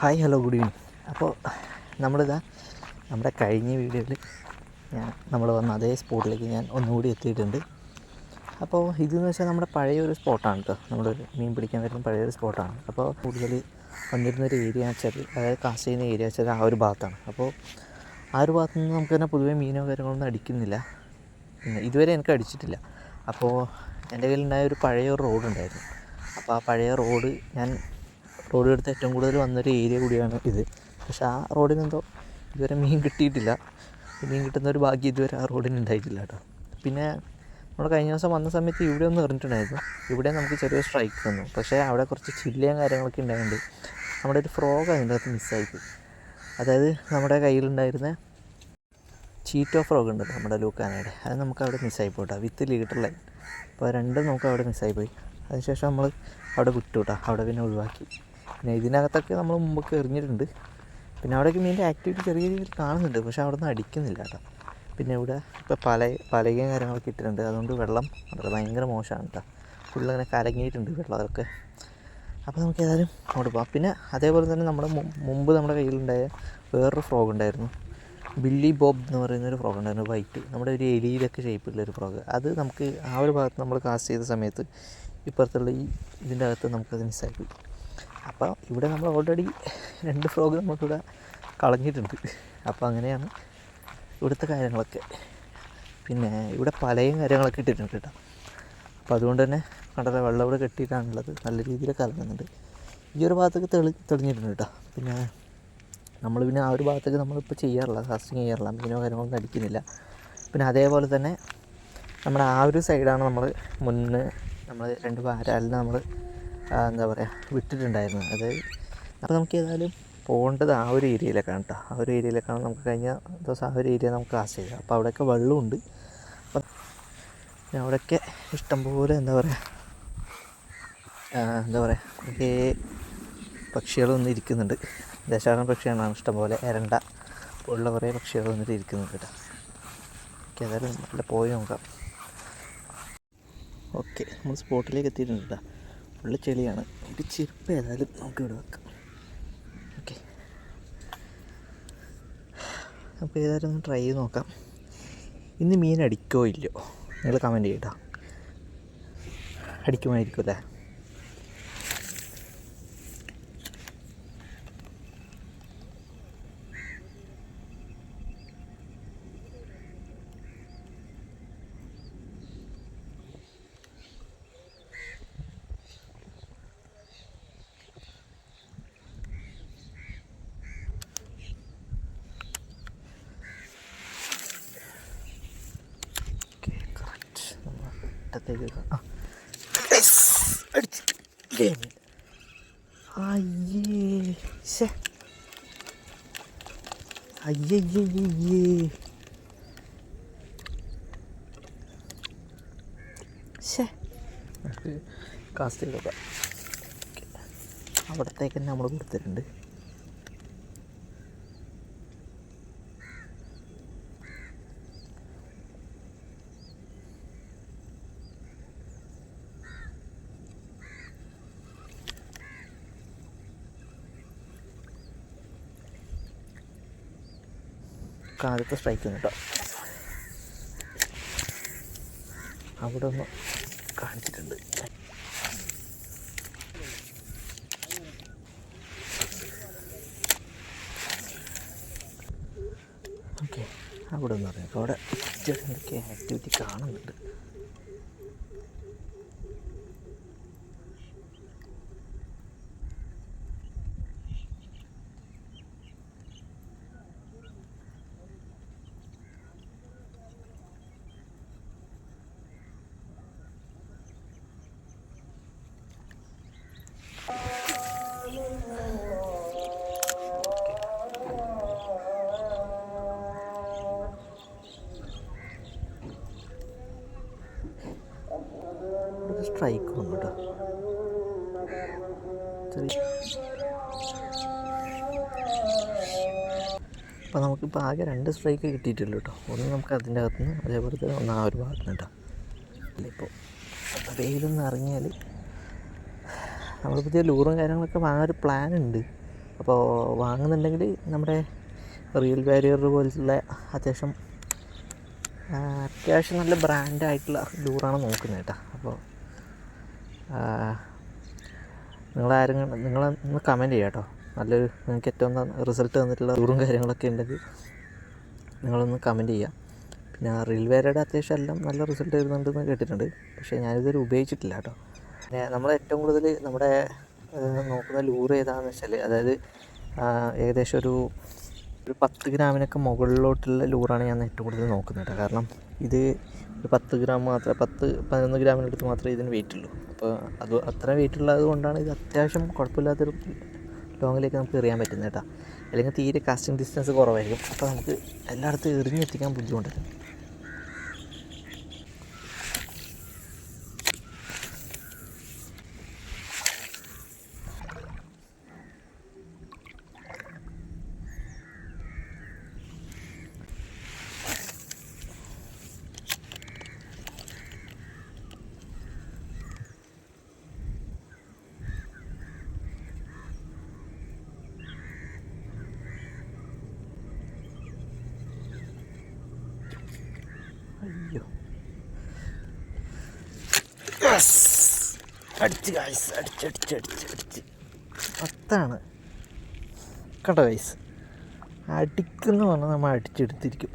Hi hello good evening. അപ്പോൾ നമ്മുടെ കഴിഞ്ഞ വീഡിയോയിൽ നമ്മൾ വന്ന അതേ സ്പോട്ടിലേക്ക് ഞാൻ ഒന്നുകൂടി എത്തിയിട്ടുണ്ട്. അപ്പോൾ ഇതെന്ന് വെച്ചാൽ നമ്മുടെ പഴയൊരു സ്പോട്ടാണ് കേട്ടോ. നമ്മൾ മീൻ പിടിക്കാൻ വരുന്ന പഴയൊരു സ്പോട്ടാണ്. അപ്പോൾ കൂടുതൽ വന്നിരുന്നൊരു ഏരിയ വെച്ചാൽ, അതായത് കാസ്റ്റ് ചെയ്യുന്ന ഏരിയ വെച്ചാൽ ആ ഒരു ഭാഗത്താണ്. അപ്പോൾ ആ ഒരു ഭാഗത്തു നിന്ന് നമുക്ക് തന്നെ പൊതുവേ മീനോ കാര്യങ്ങളൊന്നും അടിക്കുന്നില്ല. ഇതുവരെ എനിക്ക് അടിച്ചിട്ടില്ല. അപ്പോൾ എൻ്റെ കയ്യിലുണ്ടായ ഒരു പഴയ റോഡുണ്ടായിരുന്നു. അപ്പോൾ ആ പഴയ റോഡ് എടുത്ത് ഏറ്റവും കൂടുതൽ വന്നൊരു ഏരിയ കൂടിയാണ് ഇത്. പക്ഷേ ആ റോഡിനെന്തോ ഇതുവരെ മീൻ കിട്ടിയിട്ടില്ല. മീൻ കിട്ടുന്നൊരു ഭാഗ്യം ഇതുവരെ ആ റോഡിന് ഉണ്ടായിട്ടില്ല കേട്ടോ. പിന്നെ നമ്മൾ കഴിഞ്ഞ ദിവസം വന്ന സമയത്ത് ഇവിടെ ഒന്ന് എറിഞ്ഞിട്ടുണ്ടായിരുന്നു. ഇവിടെ നമുക്ക് ചെറിയൊരു സ്ട്രൈക്ക് വന്നു. പക്ഷേ അവിടെ കുറച്ച് ചില്ലയും കാര്യങ്ങളൊക്കെ ഉണ്ടായതുകൊണ്ട് നമ്മുടെ ഒരു ഫ്രോഗ് അതിൻ്റെ അകത്ത് മിസ്സായിപ്പോയി. അതായത് നമ്മുടെ കയ്യിലുണ്ടായിരുന്ന ചീറ്റോ ഫ്രോഗ് ഉണ്ട് നമ്മുടെ ലൂക്കാനയുടെ, അത് നമുക്ക് അവിടെ മിസ്സായിപ്പോയിട്ടോ, വിത്ത് ലീഡർ ലൈൻ. അപ്പോൾ രണ്ടും നമുക്ക് അവിടെ മിസ്സായിപ്പോയി. അതിനുശേഷം നമ്മൾ അവിടെ വിട്ടു കേട്ടോ, അവിടെ പിന്നെ ഒഴിവാക്കി. പിന്നെ ഇതിനകത്തൊക്കെ നമ്മൾ മുമ്പൊക്കെ എറിഞ്ഞിട്ടുണ്ട്. പിന്നെ അവിടേക്ക് മീനിൻ്റെ ആക്ടിവിറ്റി ചെറിയ രീതിയിൽ കാണുന്നുണ്ട്, പക്ഷേ അവിടെ നിന്ന് അടിക്കുന്നില്ല കേട്ടോ. പിന്നെ ഇവിടെ ഇപ്പോൾ പലകയും കാര്യങ്ങളൊക്കെ ഇട്ടിട്ടുണ്ട്. അതുകൊണ്ട് വെള്ളം വളരെ ഭയങ്കര മോശമാണ് കേട്ടോ. ഫുള്ളങ്ങനെ കലങ്ങിയിട്ടുണ്ട് വെള്ളമൊക്കെ. അപ്പോൾ നമുക്ക് ഏതായാലും അങ്ങോട്ട് പോകാം. പിന്നെ അതേപോലെ തന്നെ മുമ്പ് നമ്മുടെ കയ്യിലുണ്ടായ വേറൊരു ഫ്രോഗ് ഉണ്ടായിരുന്നു, ബില്ലി ബോബ് എന്ന് പറയുന്നൊരു ഫ്രോഗ് ഉണ്ടായിരുന്നു, വൈറ്റ്, നമ്മുടെ ഒരു എലിയിലൊക്കെ ഷേപ്പിലുള്ളൊരു ഫ്രോഗ്. അത് നമുക്ക് ആ ഒരു ഭാഗത്ത് നമ്മൾ കാസ്റ്റ് ചെയ്ത സമയത്ത് ഇപ്പുറത്തുള്ള ഇതിൻ്റെ അകത്ത് നമുക്കത് മിസ്സാക്കി. അപ്പോൾ ഇവിടെ നമ്മൾ ഓൾറെഡി 2 ഫ്രോഗ് നമുക്കിവിടെ കളഞ്ഞിട്ടുണ്ട്. അപ്പോൾ അങ്ങനെയാണ് ഇവിടുത്തെ കാര്യങ്ങളൊക്കെ. പിന്നെ ഇവിടെ പലയും കാര്യങ്ങളൊക്കെ ഇട്ടിട്ടുണ്ട് കേട്ടോ. അപ്പോൾ അതുകൊണ്ട് തന്നെ കണ്ടല്ലോ, വെള്ളം ഇവിടെ കെട്ടിയിട്ടാണുള്ളത്, നല്ല രീതിയിൽ കലങ്ങുന്നുണ്ട്. ഈ ഒരു ഭാഗത്തേക്ക് തെളിഞ്ഞിട്ടുണ്ട് കേട്ടോ. പിന്നെ ആ ഒരു ഭാഗത്തേക്ക് നമ്മളിപ്പോൾ ചെയ്യാറില്ല, കാസ്റ്റിങ് ചെയ്യാറില്ല, മീനോ കാര്യങ്ങളൊന്നും അടിക്കുന്നില്ല. പിന്നെ അതേപോലെ തന്നെ നമ്മുടെ ആ ഒരു സൈഡാണ് നമ്മൾ നമ്മൾ 2 വാരാലിന് നമ്മൾ എന്താ പറയുക വിട്ടിട്ടുണ്ടായിരുന്നത്. അതായത് അപ്പോൾ നമുക്ക് ഏതായാലും പോകേണ്ടത് ആ ഒരു ഏരിയയിലേക്കാണ് കേട്ടോ. ആ ഒരു ഏരിയയിലേക്കാണ് നമുക്ക് കഴിഞ്ഞ ദിവസം ആ ഒരു ഏരിയ നമുക്ക് കാസ്റ്റ് ചെയ്തത്. അപ്പോൾ അവിടെയൊക്കെ വെള്ളമുണ്ട്. അപ്പം അവിടെയൊക്കെ ഇഷ്ടംപോലെ എന്താ പറയുക ഒക്കെ പക്ഷികൾ വന്ന് ഇരിക്കുന്നുണ്ട്. ദേശാടന പക്ഷികളാണ് ഇഷ്ടംപോലെ, എരണ്ട ഉള്ള കുറേ പക്ഷികൾ വന്നിട്ട് ഇരിക്കുന്നുണ്ട് കേട്ടോ. ഓക്കെ, ഏതായാലും നല്ല പോയി നോക്കാം. ഓക്കെ, നമ്മൾ സ്പോട്ടിലേക്ക് എത്തിയിട്ടുണ്ട് കേട്ടോ. ഫുള്ള് ചെളിയാണ്. ഒരു ചെരുപ്പ് ഏതായാലും നമുക്ക് ഇവിടെ വെക്കാം. ഓക്കെ, അപ്പോൾ ഏതായാലും ഒന്ന് ട്രൈ ചെയ്ത് നോക്കാം. ഇന്ന് മീൻ അടിക്കോ ഇല്ലയോ നിങ്ങൾ കമൻറ്റ് ചെയ്യട്ടോ. അടിക്കുമായിരിക്കും അല്ലേ? കാസ്റ്റ് ചെയ്തൊക്കെ അവിടത്തേക്ക് തന്നെ നമ്മൾ കൊടുത്തിട്ടുണ്ട്. ആദ്യത്തെ സ്ട്രൈക്ക് കേട്ടോ. അവിടെ ഒന്ന് കാണിച്ചിട്ടുണ്ട്. ഓക്കെ, അവിടെ ഒന്ന് പറയാം. അവിടെ എന്തൊക്കെ ആക്ടിവിറ്റി കാണുന്നുണ്ട്. സ്ട്രൈക്ക് വന്നു കേട്ടോ. അപ്പോൾ നമുക്കിപ്പോൾ ആകെ 2 സ്ട്രൈക്ക് കിട്ടിയിട്ടുള്ളൂ കേട്ടോ. ഒന്ന് നമുക്ക് അതിൻ്റെ അകത്തുനിന്ന്, അതേപോലെ തന്നെ ഒന്ന് ആ ഒരു ഭാഗത്തുനിന്ന് കേട്ടോ. ഇപ്പോൾ വെയിലൊന്ന് ഇറങ്ങിയാൽ നമ്മൾ പുതിയ ലൂറും കാര്യങ്ങളൊക്കെ വാങ്ങാൻ ഒരു പ്ലാൻ ഉണ്ട്. അപ്പോൾ വാങ്ങുന്നുണ്ടെങ്കിൽ നമ്മുടെ റിയൽ വാരിയർ പോലുള്ള അത്യാവശ്യം നല്ല ബ്രാൻഡായിട്ടുള്ള ലൂറാണ് നോക്കുന്നത് കേട്ടോ. അപ്പോൾ നിങ്ങളൊന്ന് കമൻറ്റ് ചെയ്യാം കേട്ടോ. നല്ലൊരു നിങ്ങൾക്ക് ഏറ്റവും റിസൾട്ട് തന്നിട്ടുള്ള ലൂറും കാര്യങ്ങളൊക്കെ ഉണ്ടെങ്കിൽ നിങ്ങളൊന്ന് കമൻറ്റ് ചെയ്യുക. പിന്നെ റിയൽ വാരിയറുടെ അത്യാവശ്യം എല്ലാം നല്ല റിസൾട്ട് വരുന്നുണ്ടെന്ന് കേട്ടിട്ടുണ്ട്. പക്ഷേ ഞാനിതുവരെ ഉപയോഗിച്ചിട്ടില്ല കേട്ടോ. പിന്നെ നമ്മൾ ഏറ്റവും കൂടുതൽ നമ്മുടെ നോക്കുന്ന ലൂറ് ഏതാണെന്ന് വെച്ചാൽ, അതായത് ഏകദേശം ഒരു 10 ഗ്രാമിനൊക്കെ മുകളിലോട്ടുള്ള ലൂറാണ് ഞാൻ ഏറ്റവും കൂടുതൽ നോക്കുന്നത് കേട്ടോ. കാരണം ഇത് ഒരു 10 ഗ്രാം മാത്രമേ 10-11 ഗ്രാമിനടുത്ത് മാത്രമേ ഇതിന് വെയിറ്റ് ഉള്ളൂ. അപ്പോൾ അത് അത്ര വെയിറ്റ് ഉള്ളത് കൊണ്ടാണ് ഇത് അത്യാവശ്യം കുഴപ്പമില്ലാത്തൊരു ലോങ്ങിലേക്ക് നമുക്ക് എറിയാൻ പറ്റുന്നത് കേട്ടോ. അല്ലെങ്കിൽ തീരെ കാസ്റ്റിംഗ് ഡിസ്റ്റൻസ് കുറവായിരിക്കും. അപ്പോൾ നമുക്ക് എല്ലായിടത്തും എറിഞ്ഞെത്തിക്കാൻ ബുദ്ധിമുട്ടാണ്. അയ്യോ, അടിച്ച് ഗൈസ്, അടിച്ച് അതാണ് കണ്ടോ ഗൈസ്. അടിക്കുന്ന പറഞ്ഞാൽ നമ്മൾ അടിച്ചെടുത്തിരിക്കും.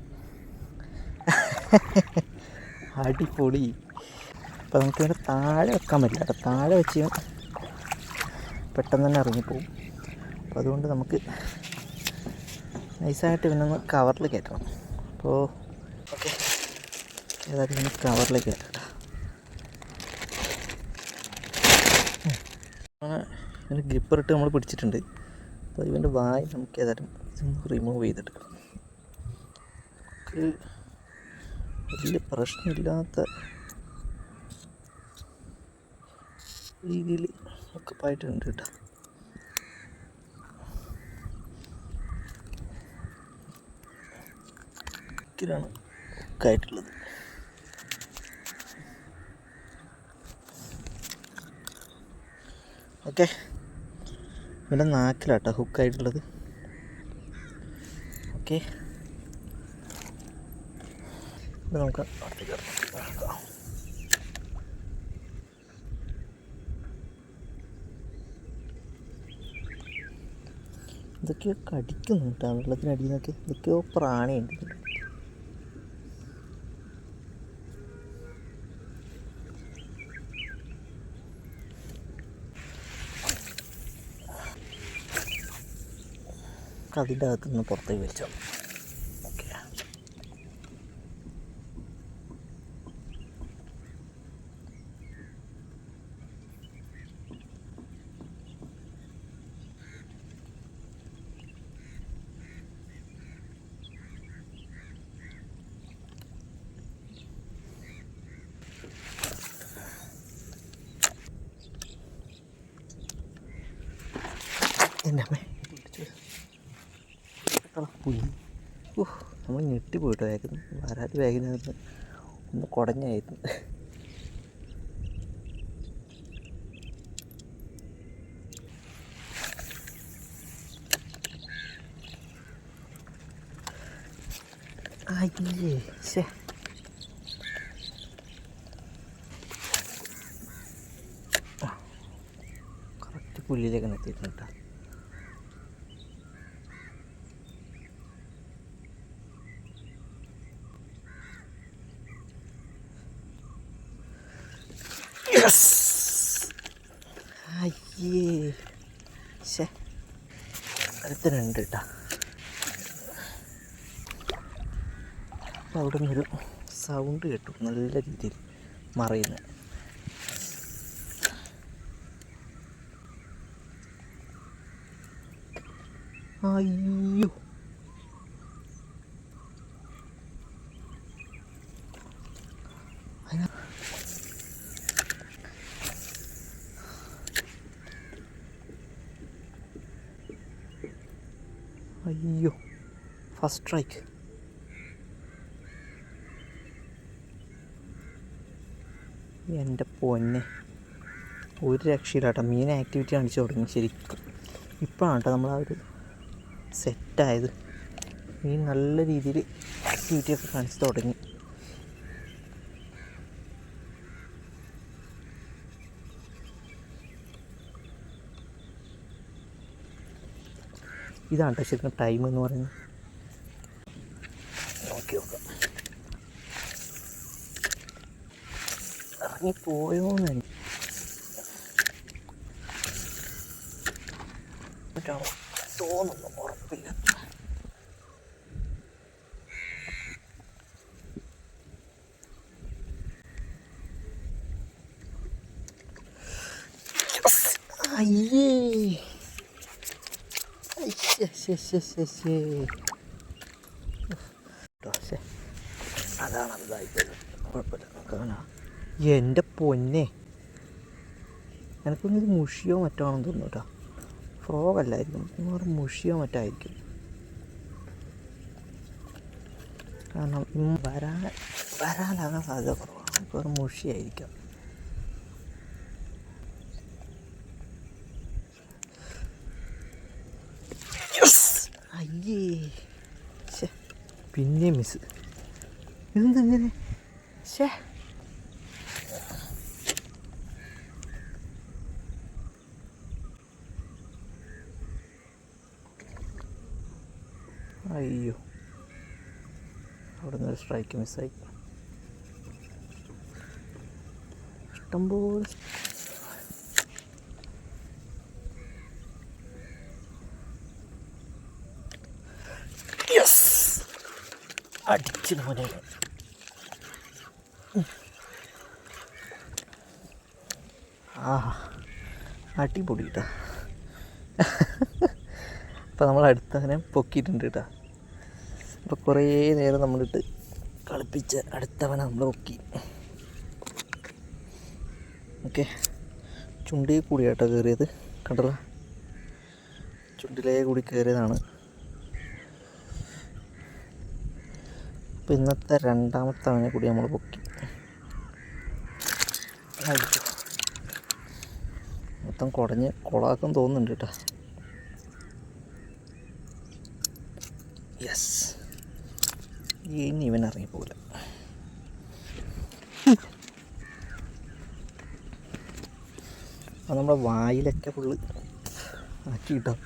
അടിപൊളി. അപ്പോൾ നമുക്കിവിടെ താഴെ വെക്കാൻ പറ്റില്ല കേട്ടോ. താഴെ വെച്ച് പെട്ടെന്ന് തന്നെ ഇറങ്ങിപ്പോവും. അപ്പോൾ അതുകൊണ്ട് നമുക്ക് നൈസായിട്ട് പിന്നെ ഒന്ന് കവറിൽ കയറ്റണം. അപ്പോൾ ഓക്കെ, ഏതായാലും ഇനി കവറിലേക്ക് കയറ്റണം. ഇതിന് ഗ്രിപ്പറിട്ട് നമ്മൾ പിടിച്ചിട്ടുണ്ട്. അപ്പോൾ ഇവൻ്റെ വായ നമുക്ക് ഏതായാലും ഇതൊന്ന് റിമൂവ് ചെയ്തെടുക്കണം. നമുക്ക് വലിയ പ്രശ്നമില്ലാത്ത രീതിയിൽ ഒക്കെ ആയിട്ടുണ്ട് കേട്ടോ. ാണ് ഒക്കെ ആയിട്ടുള്ളത്. ഓക്കെ, ഇവിടെ നാക്കിലാട്ടോ ഹുക്കായിട്ടുള്ളത്. ഓക്കെ, ഇത് നമുക്ക് അടുത്തേക്ക് ഇറക്കാം. ഇതൊക്കെയോ കടിക്കുന്നു കേട്ടോ വെള്ളത്തിനടിയിൽ നിന്നൊക്കെ. ഇതൊക്കെയോ പ്രാണിയുണ്ട്. അതിൻ്റെ അകത്തുനിന്ന് പുറത്തേക്ക് വലിച്ചോ. ഓക്കെ, എൻ്റെ അമ്മേ പുലി. നമ്മൾ ഞെട്ടിപ്പോയിട്ടോ. വേഗം വരാതി വേഗം ഒന്ന് കുടഞ്ഞായിരുന്നു. അയ്യേ, ശേ, കറക്റ്റ് പുല്ലിലേക്ക് എത്തിയിട്ടുണ്ട് കേട്ടോ. അയ്യേ, ശേ, അടുത്തനുണ്ട് കേട്ടോ. അപ്പോൾ അവിടെ നിന്നൊരു സൗണ്ട് കേട്ടു, നല്ല രീതിയിൽ മറയുന്നത്. അയ്യോ, അയ്യോ, ഫസ്റ്റ് സ്ട്രൈക്ക്. എൻ്റെ പൊന്നെ, ഒരു രക്ഷയില്ല കേട്ടോ. മീൻ ആക്ടിവിറ്റി കാണിച്ചു തുടങ്ങി ശരിക്കും. ഇപ്പോഴാണ് കേട്ടോ നമ്മൾ ആ ഒരു സെറ്റായത്. മീൻ നല്ല രീതിയിൽ ആക്ടിവിറ്റിയൊക്കെ കാണിച്ച് തുടങ്ങി. ഇതാണ് കേട്ടോ ശരിക്കും ടൈം എന്ന് പറയുന്നത്. നോക്കി നോക്കാം ഇറങ്ങിപ്പോയോന്ന് എനിക്ക് തോന്നുന്നു, ഉറപ്പില്ല. അയ്യേ അതാണ് അതായിട്ടത്. കുഴപ്പമില്ല, നോക്കാനാ. എൻ്റെ പൊന്നെ, എനിക്കൊന്നും ഇത് മുഷിയോ മറ്റോ ആണെന്ന് തോന്നുന്നു കേട്ടോ. ഫ്രോഗ് അല്ലായിരിക്കും, വേറെ മുഷിയോ മറ്റോ ആയിരിക്കും. കാരണം വരാനാകാൻ സാധ്യത കുറവാണ്. വേറെ മുഷിയായിരിക്കാം. അയ്യേ, പിന്നെ മിസ്. ഇതെന്തെങ്ങനെ? അയ്യോ, അവിടെ നിന്ന് ഒരു സ്ട്രൈക്ക് മിസ്സായി. ഇഷ്ടംപോലെ അടിച്ചു പോലെ. അടിപൊളി കേട്ടോ. അപ്പോൾ നമ്മൾ അടുത്തവനെ പൊക്കിയിട്ടുണ്ട് കേട്ടോ. അപ്പോൾ കുറേ നേരം നമ്മളിട്ട് കളിപ്പിച്ച് അടുത്തവനെ നമ്മൾ പൊക്കി. ഓക്കെ, ചുണ്ടിൽ കൂടി കേട്ടോ കയറിയത്, കണ്ടല്ലോ, ചുണ്ടിലേ കൂടി കയറിയതാണ്. അപ്പോൾ ഇന്നത്തെ രണ്ടാമത്തെ അവനെ കൂടി നമ്മൾ പൊക്കി. മൊത്തം കുടഞ്ഞ് കൊളാക്കും തോന്നുന്നുണ്ട് കേട്ടോ. യെസ്, ഇനി ഇവൻ ഇറങ്ങിപ്പോകില്ല. അത് നമ്മുടെ വായിലൊക്കെ ഫുള്ള് ആക്കി കിട്ടാം.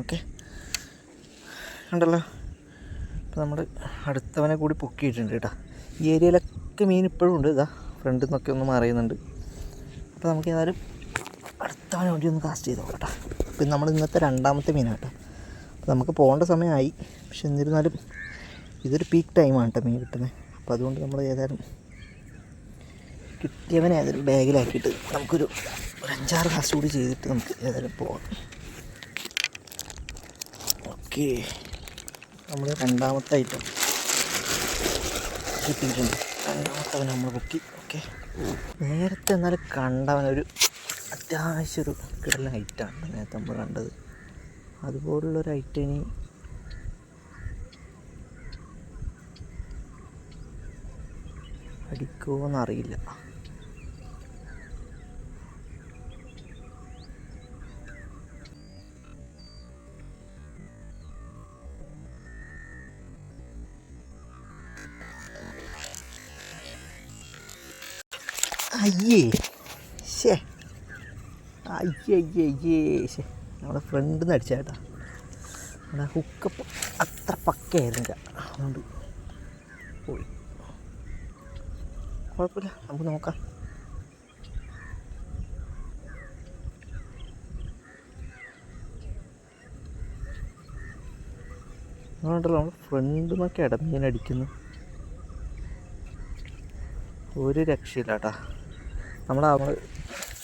ഓക്കെ, ഉണ്ടല്ലോ. അപ്പോൾ നമ്മൾ അടുത്തവനെ കൂടി പൊക്കിയിട്ടുണ്ട് കേട്ടോ. ഈ ഏരിയയിലൊക്കെ മീൻ ഇപ്പോഴും ഉണ്ട്. ഇതാ ഫ്രണ്ടിൽ നിന്നൊക്കെ ഒന്ന് മറിയുന്നുണ്ട്. അപ്പോൾ നമുക്ക് ഏതായാലും അടുത്തവനെ വേണ്ടി ഒന്ന് കാസ്റ്റ് ചെയ്ത് നോക്കാം കേട്ടോ. അപ്പോൾ നമ്മൾ ഇന്നത്തെ രണ്ടാമത്തെ മീനാണ് കേട്ടോ. അപ്പോൾ നമുക്ക് പോകേണ്ട സമയമായി, പക്ഷെ എന്നിരുന്നാലും ഇതൊരു പീക്ക് ടൈമാണ് കേട്ടോ മീൻ കിട്ടുന്നത്. അപ്പോൾ അതുകൊണ്ട് നമ്മൾ ഏതായാലും കിട്ടിയവനെ ഏതായാലും ബാഗിലാക്കിയിട്ട് നമുക്കൊരു 5-6 കാസ്റ്റ് കൂടി ചെയ്തിട്ട് നമുക്ക് ഏതായാലും പോകാം. ഓക്കെ, നമ്മൾ രണ്ടാമത്തെ ഐറ്റം കിട്ടിയിട്ടുണ്ട്. രണ്ടാമത്തവൻ നമ്മൾ പൊക്കി. ഓക്കെ, നേരത്തെ എന്നാലും കണ്ടവനൊരു അത്യാവശ്യം ഒരു കിടല ഐറ്റാണ് നേരത്തെ നമ്മൾ കണ്ടത്. അതുപോലുള്ളൊരു ഐറ്റം ഇനി അടിക്കുമോയെന്നറിയില്ല. അയ്യേ, ശേ, അയ്യയ്യേ, ശേ, നമ്മുടെ ഫ്രണ്ടിൽ നിന്ന് അടിച്ച കേട്ടോ. നമ്മുടെ ഹുക്കപ്പ് അത്ര പക്കയായിരുന്നില്ല, അതുകൊണ്ട് പോയി. കുഴപ്പമില്ല, നമുക്ക് നോക്കാം. അതുകൊണ്ടല്ലോ നമ്മൾ ഫ്രണ്ടിൽ നിന്നൊക്കെ ഇടമീൻ അടിക്കുന്നു. ഒരു രക്ഷയില്ല കേട്ടോ. നമ്മൾ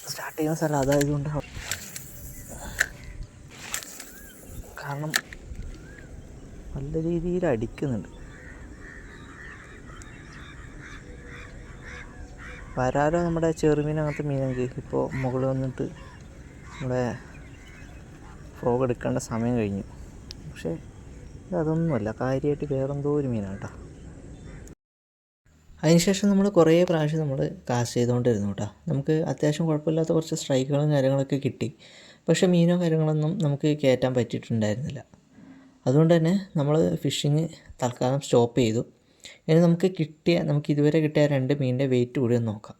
സ്റ്റാർട്ട് ചെയ്യുന്ന സ്ഥലം അതായതുകൊണ്ട്, കാരണം നല്ല രീതിയിൽ അടിക്കുന്നുണ്ട്. വരാലോ നമ്മുടെ ചെറുമീൻ അങ്ങനത്തെ മീനെങ്കിൽ ഇപ്പോൾ മുകളിൽ വന്നിട്ട് നമ്മുടെ ഫ്രോഗ് എടുക്കേണ്ട സമയം കഴിഞ്ഞു. പക്ഷേ അതൊന്നുമല്ല, കാര്യമായിട്ട് വേറെന്തോ ഒരു മീനാണ് കേട്ടോ. അതിനുശേഷം നമ്മൾ കുറേ പ്രാവശ്യം നമ്മൾ കാസ്റ്റ് ചെയ്തുകൊണ്ടിരുന്നു കേട്ടോ. നമുക്ക് അത്യാവശ്യം കുഴപ്പമില്ലാത്ത കുറച്ച് സ്ട്രൈക്കുകളും കാര്യങ്ങളൊക്കെ കിട്ടി. പക്ഷേ മീനോ കാര്യങ്ങളൊന്നും നമുക്ക് കയറ്റാൻ പറ്റിയിട്ടുണ്ടായിരുന്നില്ല. അതുകൊണ്ട് തന്നെ നമ്മൾ ഫിഷിങ് തൽക്കാലം സ്റ്റോപ്പ് ചെയ്തു. ഇനി നമുക്ക് ഇതുവരെ കിട്ടിയ 2 മീനിൻ്റെ വെയിറ്റ് കൂടി ഒന്ന് നോക്കാം.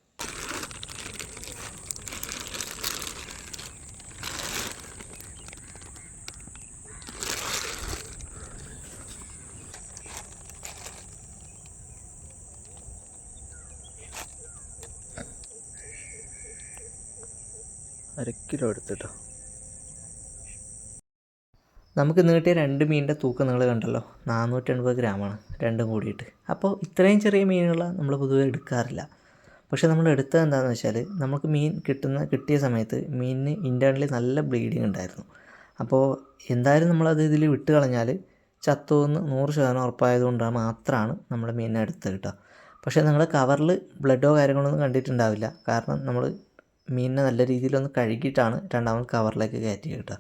അര കിലോ എടുത്തിട്ടോ. നമുക്ക് ഇന്ന് കിട്ടിയ 2 മീനിൻ്റെ തൂക്കം നിങ്ങൾ കണ്ടല്ലോ, 480 ഗ്രാമാണ് രണ്ടും കൂടിയിട്ട്. അപ്പോൾ ഇത്രയും ചെറിയ മീനുകളാണ് നമ്മൾ പൊതുവെ എടുക്കാറില്ല. പക്ഷേ നമ്മൾ എടുത്തത് എന്താണെന്ന് വെച്ചാൽ, നമുക്ക് മീൻ കിട്ടിയ സമയത്ത് മീനിന് ഇൻറ്റേർണലി നല്ല ബ്ലീഡിങ് ഉണ്ടായിരുന്നു. അപ്പോൾ എന്തായാലും നമ്മളത് ഇതിൽ വിട്ട് കളഞ്ഞാൽ ചത്തുവെന്ന് 100% ഉറപ്പായതുകൊണ്ടാണ് മാത്രമാണ് നമ്മൾ മീനിനെ എടുത്തത് കേട്ടോ. പക്ഷേ നിങ്ങൾ കവറിൽ ബ്ലഡോ കാര്യങ്ങളൊന്നും കണ്ടിട്ടുണ്ടാവില്ല. കാരണം നമ്മൾ മീനിനെ നല്ല രീതിയിലൊന്ന് കഴുകിയിട്ടാണ് രണ്ടാമത് കവറിലേക്ക് കയറ്റി കേട്ടോ.